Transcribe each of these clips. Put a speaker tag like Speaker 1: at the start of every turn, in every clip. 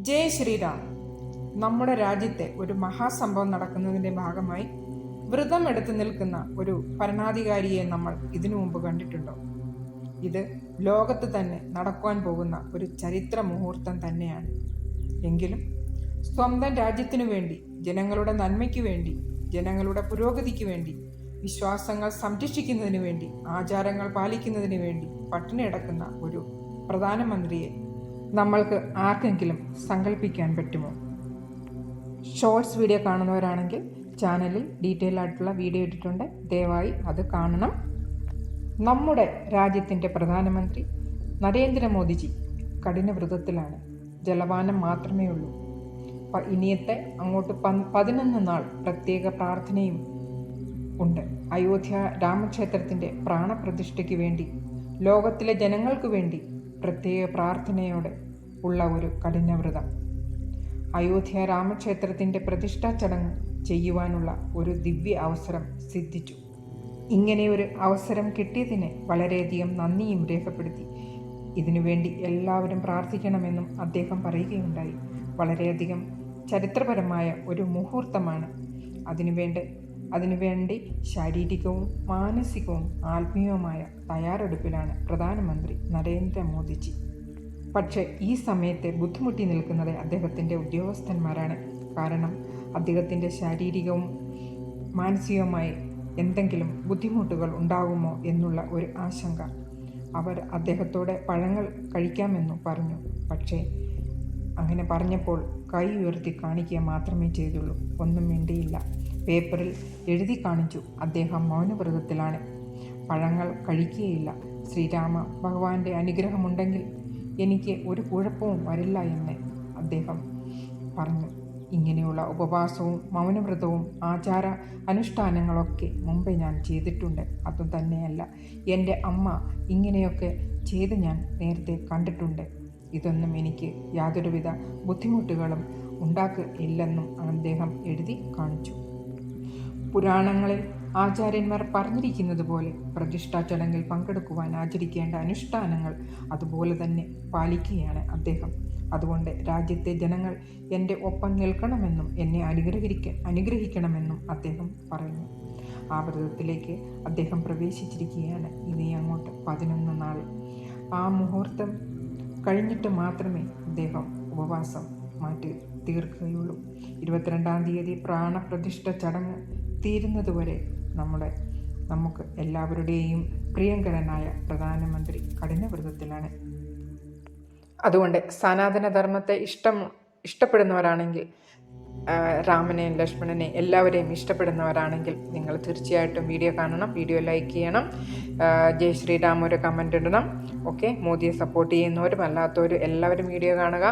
Speaker 1: ജയ് ശ്രീറാം. നമ്മുടെ രാജ്യത്തെ ഒരു മഹാസംഭവം നടക്കുന്നതിൻ്റെ ഭാഗമായി വ്രതം എടുത്തു നിൽക്കുന്ന ഒരു ഭരണാധികാരിയെ നമ്മൾ ഇതിനു മുമ്പ് കണ്ടിട്ടുണ്ടോ? ഇത് ലോകത്ത് തന്നെ നടക്കുവാൻ പോകുന്ന ഒരു ചരിത്ര മുഹൂർത്തം തന്നെയാണ്. എങ്കിലും സ്വന്തം രാജ്യത്തിനു വേണ്ടി, ജനങ്ങളുടെ നന്മയ്ക്ക് വേണ്ടി, ജനങ്ങളുടെ പുരോഗതിക്ക് വേണ്ടി, വിശ്വാസങ്ങൾ സംരക്ഷിക്കുന്നതിന് വേണ്ടി, ആചാരങ്ങൾ പാലിക്കുന്നതിന് വേണ്ടി പട്ടിണി കിടക്കുന്ന ഒരു പ്രധാനമന്ത്രിയെ നമ്മൾക്ക് ആർക്കെങ്കിലും സങ്കല്പിക്കാൻ പറ്റുമോ? ഷോർട്സ് വീഡിയോ കാണുന്നവരാണെങ്കിൽ ചാനലിൽ ഡീറ്റെയിൽ ആയിട്ടുള്ള വീഡിയോ ഇട്ടിട്ടുണ്ട്, ദയവായി അത് കാണണം. നമ്മുടെ രാജ്യത്തിൻ്റെ പ്രധാനമന്ത്രി നരേന്ദ്രമോദിജി കഠിനവ്രതത്തിലാണ്. ജലപാനം മാത്രമേ ഉള്ളൂ. ഇനിയത്തെ അങ്ങോട്ട് 11 നാൾ പ്രത്യേക പ്രാർത്ഥനയും ഉണ്ട്. അയോധ്യ രാമക്ഷേത്രത്തിൻ്റെ പ്രാണപ്രതിഷ്ഠയ്ക്ക് വേണ്ടി, ലോകത്തിലെ ജനങ്ങൾക്ക് വേണ്ടി പ്രത്യേക പ്രാർത്ഥനയോടെ ഉള്ള ഒരു കഠിനവ്രതം. അയോധ്യ രാമക്ഷേത്രത്തിൻ്റെ പ്രതിഷ്ഠാ ചടങ്ങ് ചെയ്യുവാനുള്ള ഒരു ദിവ്യ അവസരം സിദ്ധിച്ചു. ഇങ്ങനെയൊരു അവസരം കിട്ടിയതിന് വളരെയധികം നന്ദിയും രേഖപ്പെടുത്തി. ഇതിനുവേണ്ടി എല്ലാവരും പ്രാർത്ഥിക്കണമെന്നും അദ്ദേഹം പറയുകയുണ്ടായി. വളരെയധികം ചരിത്രപരമായ ഒരു മുഹൂർത്തമാണ്. അതിനുവേണ്ടി ശാരീരികവും മാനസികവും ആത്മീയവുമായ തയ്യാറെടുപ്പിലാണ് പ്രധാനമന്ത്രി നരേന്ദ്രമോദിജി. പക്ഷേ ഈ സമയത്തെ ബുദ്ധിമുട്ടി നിൽക്കുന്നത് അദ്ദേഹത്തിൻ്റെ ഉദ്യോഗസ്ഥന്മാരാണ്. കാരണം അദ്ദേഹത്തിൻ്റെ ശാരീരികവും മാനസികവുമായി എന്തെങ്കിലും ബുദ്ധിമുട്ടുകൾ ഉണ്ടാകുമോ എന്നുള്ള ഒരു ആശങ്ക. അവർ അദ്ദേഹത്തോടെ പഴങ്ങൾ കഴിക്കാമെന്നു പറഞ്ഞു. പക്ഷേ അങ്ങനെ പറഞ്ഞപ്പോൾ കൈ ഉയർത്തി കാണിക്കുക മാത്രമേ ചെയ്തുള്ളൂ. ഒന്നും മിണ്ടിയില്ല. പേപ്പറിൽ എഴുതി കാണിച്ചു അദ്ദേഹം മൗനവ്രതത്തിലാണ്, പഴങ്ങൾ കഴിക്കുകയില്ല. ശ്രീരാമ ഭഗവാന്റെ അനുഗ്രഹമുണ്ടെങ്കിൽ എനിക്ക് ഒരു കുഴപ്പവും വരില്ല എന്ന് അദ്ദേഹം പറഞ്ഞു. ഇങ്ങനെയുള്ള ഉപവാസവും മൗനവ്രതവും ആചാര അനുഷ്ഠാനങ്ങളൊക്കെ മുമ്പേ ഞാൻ ചെയ്തിട്ടുണ്ട്. അതും തന്നെയല്ല, എൻ്റെ അമ്മ ഇങ്ങനെയൊക്കെ ചെയ്ത് ഞാൻ നേരത്തെ കണ്ടിട്ടുണ്ട്. ഇതൊന്നും എനിക്ക് യാതൊരുവിധ ബുദ്ധിമുട്ടുകളും ഉണ്ടാക്കില്ലെന്നും അദ്ദേഹം എഴുതി കാണിച്ചു. പുരാണങ്ങളിൽ ആചാര്യന്മാർ പറഞ്ഞിരിക്കുന്നത് പോലെ പ്രതിഷ്ഠാ ചടങ്ങിൽ പങ്കെടുക്കുവാൻ ആചരിക്കേണ്ട അനുഷ്ഠാനങ്ങൾ അതുപോലെ തന്നെ പാലിക്കുകയാണ് അദ്ദേഹം. അതുകൊണ്ട് രാജ്യത്തെ ജനങ്ങൾ എൻ്റെ ഒപ്പം നിൽക്കണമെന്നും എന്നെ അനുഗ്രഹിക്കണമെന്നും അദ്ദേഹം പറഞ്ഞു. ആ വ്രതത്തിലേക്ക് അദ്ദേഹം പ്രവേശിച്ചിരിക്കുകയാണ്. ഇനി അങ്ങോട്ട് 11 നാൾ. ആ മുഹൂർത്തം കഴിഞ്ഞിട്ട് മാത്രമേ അദ്ദേഹം ഉപവാസം മാറ്റി തീർക്കുകയുള്ളൂ. 22-ാം തീയതി പ്രാണപ്രതിഷ്ഠ ചടങ്ങ് തീരുന്നതുവരെ നമുക്ക് എല്ലാവരുടെയും പ്രിയങ്കരനായ പ്രധാനമന്ത്രി കഠിനവ്രതത്തിലാണ്. അതുകൊണ്ട് സനാതനധർമ്മത്തെ ഇഷ്ടപ്പെടുന്നവരാണെങ്കിൽ, രാമനെയും ലക്ഷ്മണനെയും എല്ലാവരെയും ഇഷ്ടപ്പെടുന്നവരാണെങ്കിൽ നിങ്ങൾ തീർച്ചയായിട്ടും വീഡിയോ കാണണം, വീഡിയോ ലൈക്ക് ചെയ്യണം, ജയ് ശ്രീരാം ഒരു കമൻ്റ് ഇടണം. ഓക്കെ, മോദിയെ സപ്പോർട്ട് ചെയ്യുന്നവരും അല്ലാത്തവരും എല്ലാവരും വീഡിയോ കാണുക.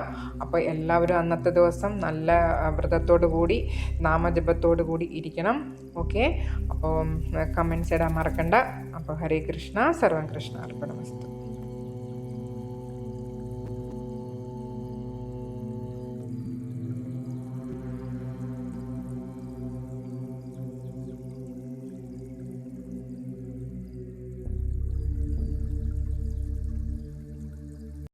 Speaker 1: അപ്പോൾ എല്ലാവരും അന്നത്തെ ദിവസം നല്ല വ്രതത്തോടു കൂടി, നാമജപത്തോടു കൂടി ഇരിക്കണം. ഓക്കെ, അപ്പോൾ കമൻറ്റ്സ് ഇടാൻ മറക്കണ്ട. അപ്പോൾ ഹരേ കൃഷ്ണ, സർവം കൃഷ്ണ അർപ്പണമസ്തു.